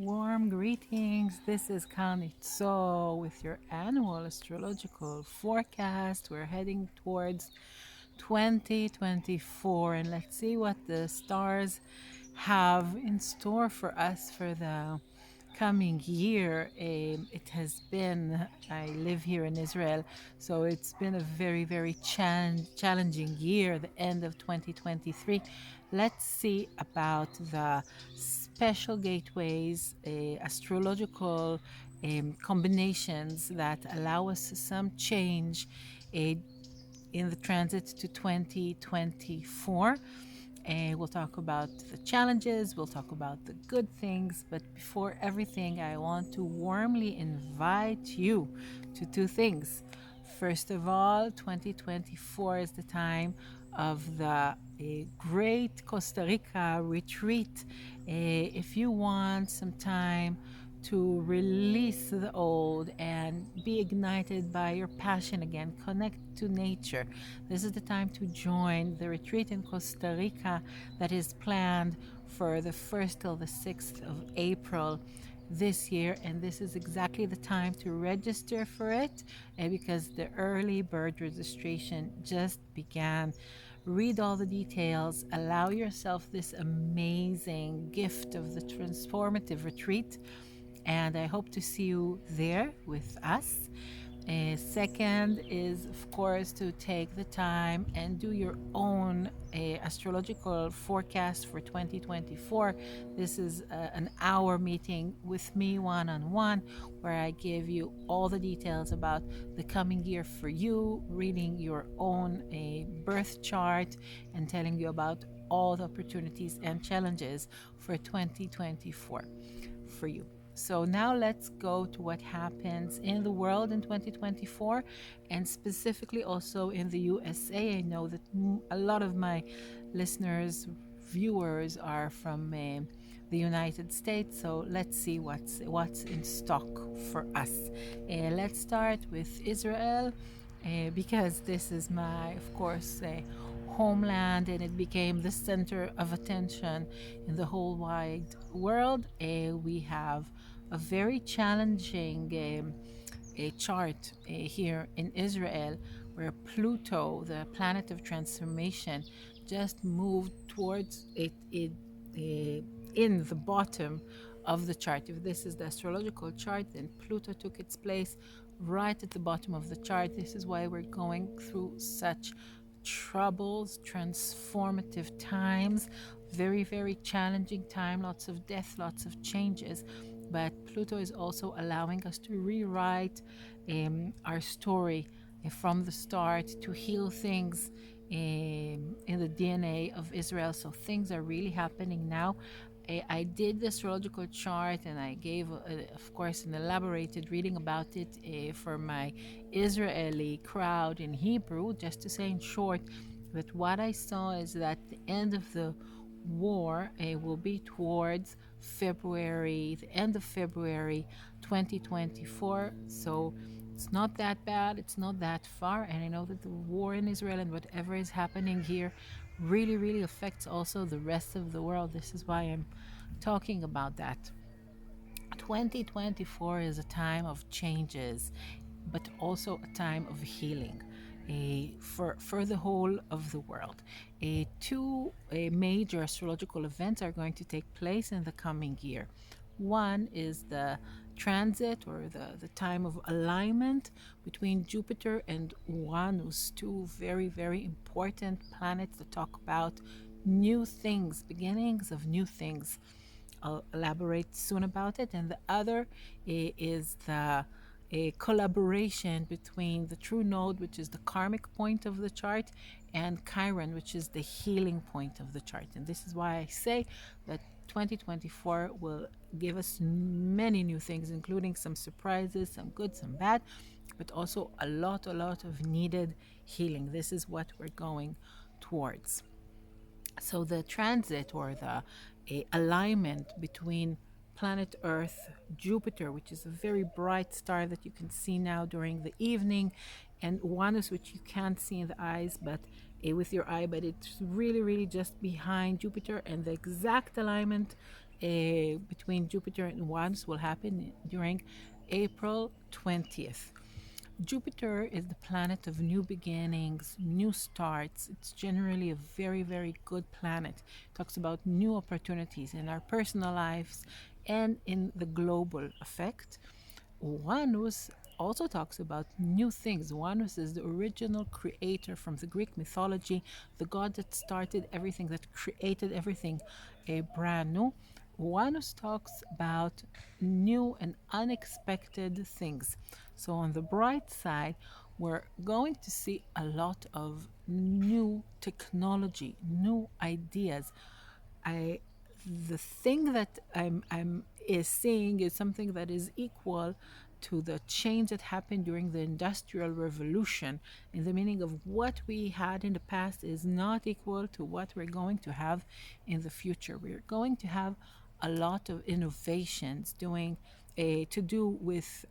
Warm greetings. This is karni.zor with your annual astrological forecast. We're heading towards 2024, and let's see what the stars have in store for us for the coming year. It has been, I live here in Israel, so it's been a very, very challenging year, the end of 2023. Let's see about the special gateways, astrological combinations that allow us some change in the transit to 2024. We'll talk about the challenges, we'll talk about the good things, but before everything, I want to warmly invite you to two things. First of all, 2024 is the time of the great Costa Rica retreat. If you want some time to release the old and be ignited by your passion again, connect to nature, this is the time to join the retreat in Costa Rica that is planned for the 1st till the 6th of April this year, and this is exactly the time to register for it because the early bird registration just began. Read all the details, allow yourself this amazing gift of the transformative retreat, and I hope to see you there with us. Second is, of course, to take the time and do your own astrological forecast for 2024. This is an hour meeting with me one-on-one, where I give you all the details about the coming year for you, reading your own birth chart, and telling you about all the opportunities and challenges for 2024 for you. So now let's go to what happens in the world in 2024, and specifically also in the USA. I know that a lot of my listeners, viewers are from the United States, so let's see what's in stock for us. Let's start with Israel, because this is my, of course, homeland, and it became the center of attention in the whole wide world. We have a very challenging a chart here in Israel, where Pluto, the planet of transformation, just moved towards it in the bottom of the chart. If this is the astrological chart, then Pluto took its place right at the bottom of the chart. This is why we're going through such troubles, transformative times, very, very challenging time, lots of death, lots of changes. But Pluto is also allowing us to rewrite our story from the start, to heal things in the DNA of Israel. So things are really happening now. I did the astrological chart, and I gave, of course, an elaborated reading about it for my Israeli crowd in Hebrew, just to say in short that what I saw is that the end of the war will be towards February, the end of February 2024. So it's not that bad, it's not that far. And I know that the war in Israel and whatever is happening here really, really affects also the rest of the world. This is why I'm talking about that. 2024 is a time of changes, but also a time of healing for the whole of the world. Two major astrological events are going to take place in the coming year. One is the transit, or the time of alignment between Jupiter and Uranus, two very, very important planets that talk about new things, beginnings of new things. I'll elaborate soon about it. And the other is the a collaboration between the true node, which is the karmic point of the chart, and Chiron, which is the healing point of the chart. And this is why I say that 2024 will give us many new things, including some surprises, some good, some bad, but also a lot of needed healing. This is what we're going towards. So the transit, or the alignment between planet Earth, Jupiter, which is a very bright star that you can see now during the evening, and Uranus, which you can't see in the eyes, but with your eye, but it's really, really just behind Jupiter. And the exact alignment between Jupiter and Uranus will happen during April 20th. Jupiter is the planet of new beginnings, new starts. It's generally a very, very good planet. It talks about new opportunities in our personal lives and in the global effect. Uranus also talks about new things. Uranus is the original creator from the Greek mythology, the god that started everything, that created everything brand new. Uranus talks about new and unexpected things. So, on the bright side, we're going to see a lot of new technology, new ideas. I the thing that I'm is seeing is something that is equal to the change that happened during the Industrial Revolution, in the meaning of what we had in the past is not equal to what we're going to have in the future. We're going to have a lot of innovations doing to do with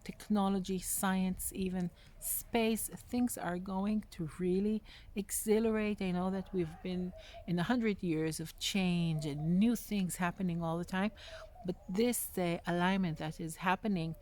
technology, science, even space. Things are going to really exhilarate. I know that we've been in 100 years of change and new things happening all the time, but this alignment that is happening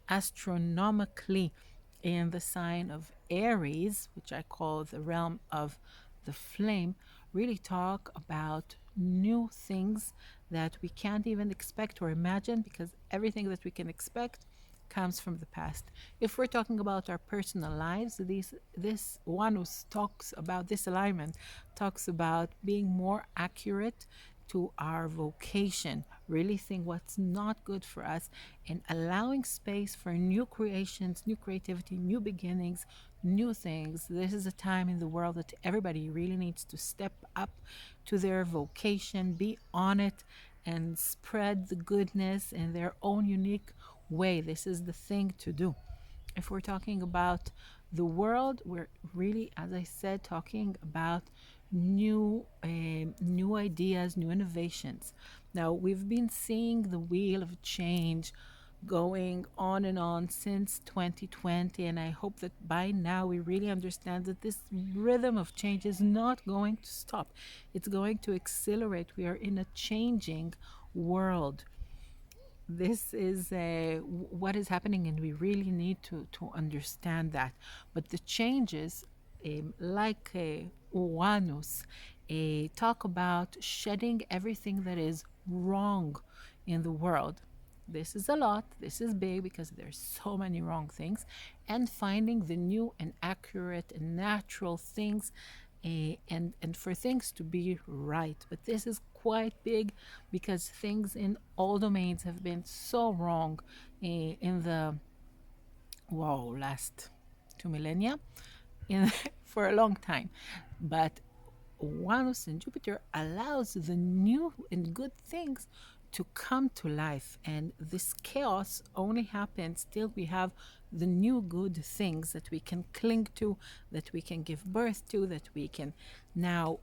astronomically in the sign of Aries, which I call the realm of the flame, really talk about new things that we can't even expect or imagine, because everything that we can expect comes from the past. If we're talking about our personal lives, this one who talks about this alignment talks about being more accurate to our vocation, releasing what's not good for us, and allowing space for new creations, new creativity, new beginnings, new things. This is a time in the world that everybody really needs to step up to their vocation, be on it, and spread the goodness in their own unique way. This is the thing to do. If we're talking about the world, we're really, as I said, talking about new ideas, new innovations. Now, we've been seeing the wheel of change going on and on since 2020, and I hope that by now we really understand that this rhythm of change is not going to stop. It's going to accelerate. We are in a changing world. This is what is happening, and we really need to understand that. But the changes, like Uranus, talk about shedding everything that is wrong in the world. This is a lot, this is big, because there's so many wrong things, and finding the new and accurate and natural things, and for things to be right. But this is quite big, because things in all domains have been so wrong in the last 2 millennia, in for a long time. But Uranus and Jupiter allows the new and good things to come to life, and this chaos only happens till we have the new good things that we can cling to, that we can give birth to, that we can now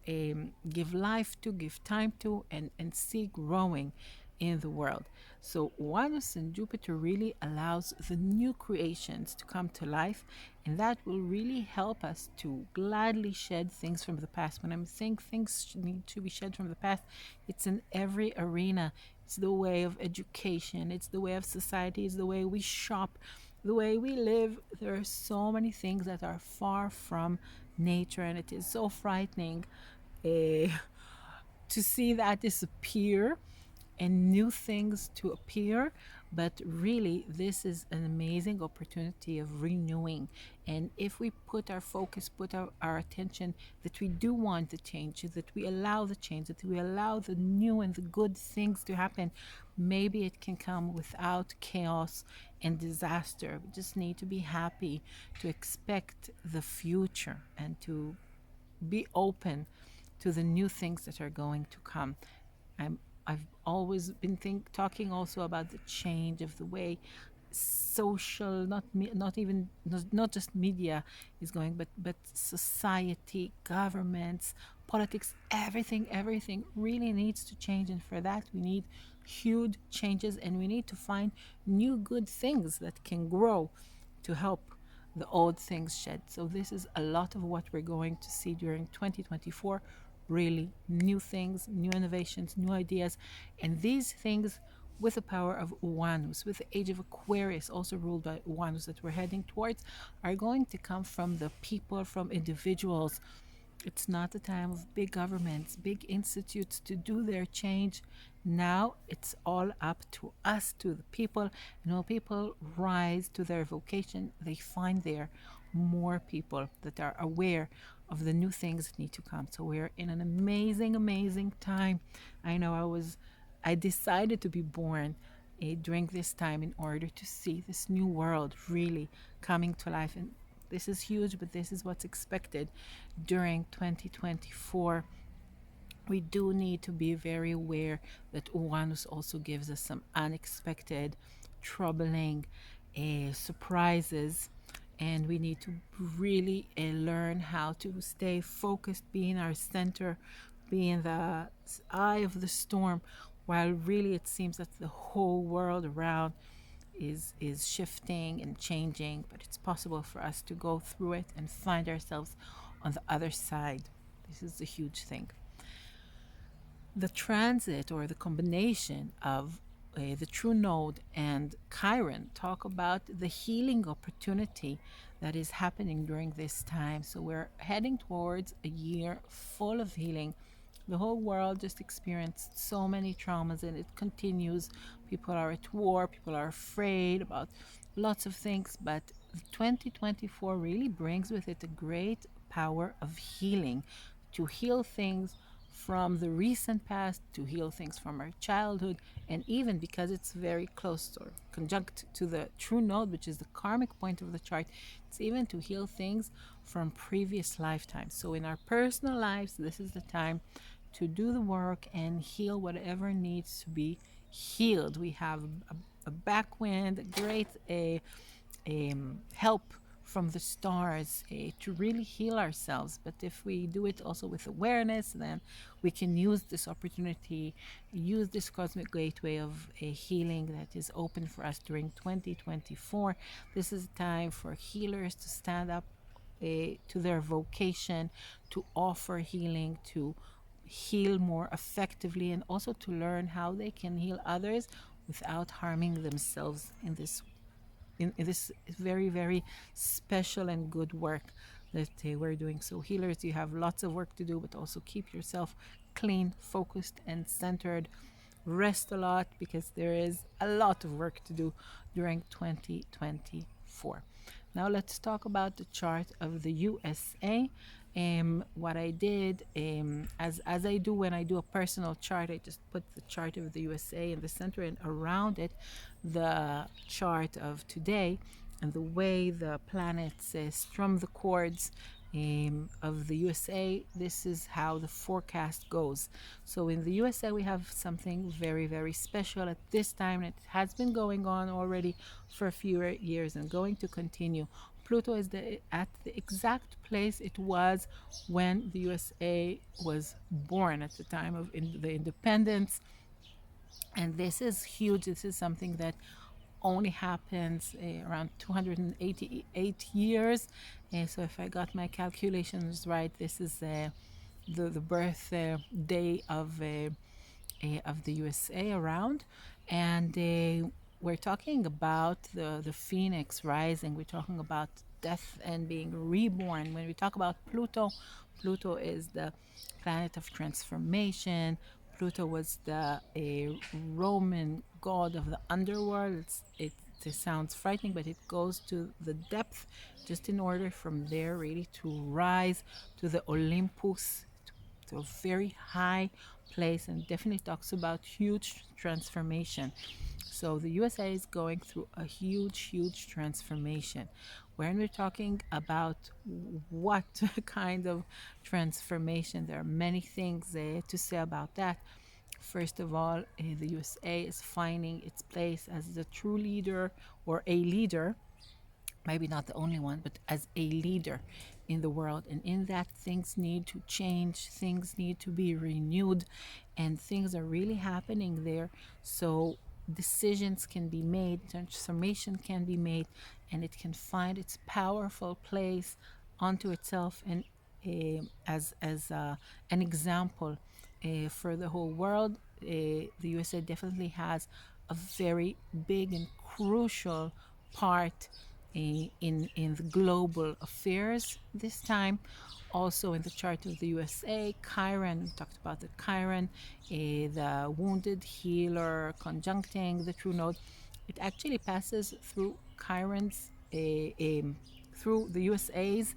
give life to, give time to, and see growing in the world. So Uranus and Jupiter really allows the new creations to come to life, and that will really help us to gladly shed things from the past. When I'm saying things need to be shed from the past, it's in every arena. It's the way of education, it's the way of society, it's the way we shop, the way we live. There are so many things that are far from nature, and it is so frightening uh, to see that disappear and new things to appear. But really, this is an amazing opportunity of renewing. And if we put our focus, put our attention, that we do want the change, that we allow the change, that we allow the new and the good things to happen, maybe it can come without chaos and disaster. We just need to be happy, to expect the future, and to be open to the new things that are going to come. I'm I've always been talking also about the change of the way social, not just media is going, but society, governments, politics, everything really needs to change. And for that, we need huge changes, and we need to find new good things that can grow to help the old things shed. So this is a lot of what we're going to see during 2024, really new things, new innovations, new ideas. And these things, with the power of Uranus, with the age of Aquarius, also ruled by Uranus, that we're heading towards, are going to come from the people, from individuals. It's not a time of big governments, big institutes to do their change. Now it's all up to us, to the people. And when people rise to their vocation, they find there more people that are aware of the new things that need to come. So we're in an amazing, amazing time. I know I decided to be born during this time in order to see this new world really coming to life. And this is huge, but this is what's expected during 2024. We do need to be very aware that Uranus also gives us some unexpected, troubling surprises, and we need to really learn how to stay focused, be in our center, be in the eye of the storm, while really it seems that the whole world around is shifting and changing, but it's possible for us to go through it and find ourselves on the other side. This is a huge thing. The transit, or the combination of the true node and Chiron, talk about the healing opportunity that is happening during this time. So we're heading towards a year full of healing. The whole world just experienced so many traumas, and it continues. People are at war, people are afraid about lots of things, but 2024 really brings with it a great power of healing, to heal things from the recent past, to heal things from our childhood, and even because it's very close or conjunct to the true node, which is the karmic point of the chart, it's even to heal things from previous lifetimes. So in our personal lives, this is the time to do the work and heal whatever needs to be healed. We have a backwind, a great help from the stars to really heal ourselves. But if we do it also with awareness, then we can use this opportunity, use this cosmic gateway of a healing that is open for us during 2024. This is a time for healers to stand up to their vocation, to offer healing, to heal more effectively, and also to learn how they can heal others without harming themselves in this very, very special and good work that we're doing. So healers, you have lots of work to do, but also keep yourself clean, focused, and centered. Rest a lot, because there is a lot of work to do during 2024. Now let's talk about the chart of the USA. What I did, as I do when I do a personal chart, I just put the chart of the USA in the center, and around it the chart of today, and the way the planets strum the chords of the USA. This is how the forecast goes. So in the USA, we have something very, very special at this time, and it has been going on already for a few years and going to continue. Pluto is at the exact place it was when the USA was born, at the time of the independence. And this is huge. This is something that only happens around 288 years. So if I got my calculations right, this is the birth day of the USA around. And we're talking about the phoenix rising. We're talking about death and being reborn. When we talk about Pluto, Pluto is the planet of transformation. Pluto was the Roman god of the underworld. It sounds frightening, but it goes to the depth just in order from there really to rise to the Olympus, to a very high place, and definitely talks about huge transformation. So the USA is going through a huge, huge transformation. When we're talking about what kind of transformation, there are many things to say about that. First of all, the USA is finding its place as the true leader, or a leader, maybe not the only one, but as a leader in the world. And in that, things need to change, things need to be renewed, and things are really happening there. So decisions can be made, transformation can be made, and it can find its powerful place onto itself. And as an example for the whole world. The USA definitely has a very big and crucial part in the global affairs this time. Also in the chart of the USA, Chiron, we talked about the Chiron, the wounded healer conjuncting the true node. It actually passes through Chiron's, through the USA's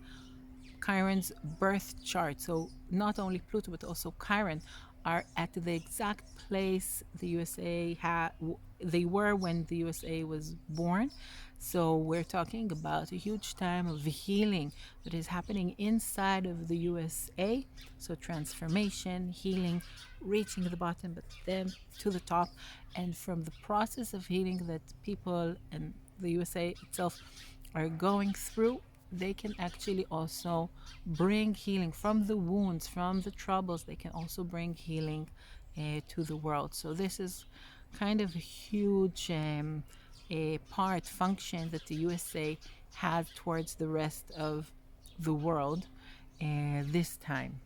Chiron's birth chart. So not only Pluto but also Chiron are at the exact place the USA they were when the USA was born. So we're talking about a huge time of healing that is happening inside of the USA. So transformation, healing, reaching the bottom, but then to the top. And from the process of healing that people and the USA itself are going through, they can actually also bring healing from the wounds, from the troubles. They can also bring healing to the world. So this is kind of a huge part, function that the USA has towards the rest of the world this time.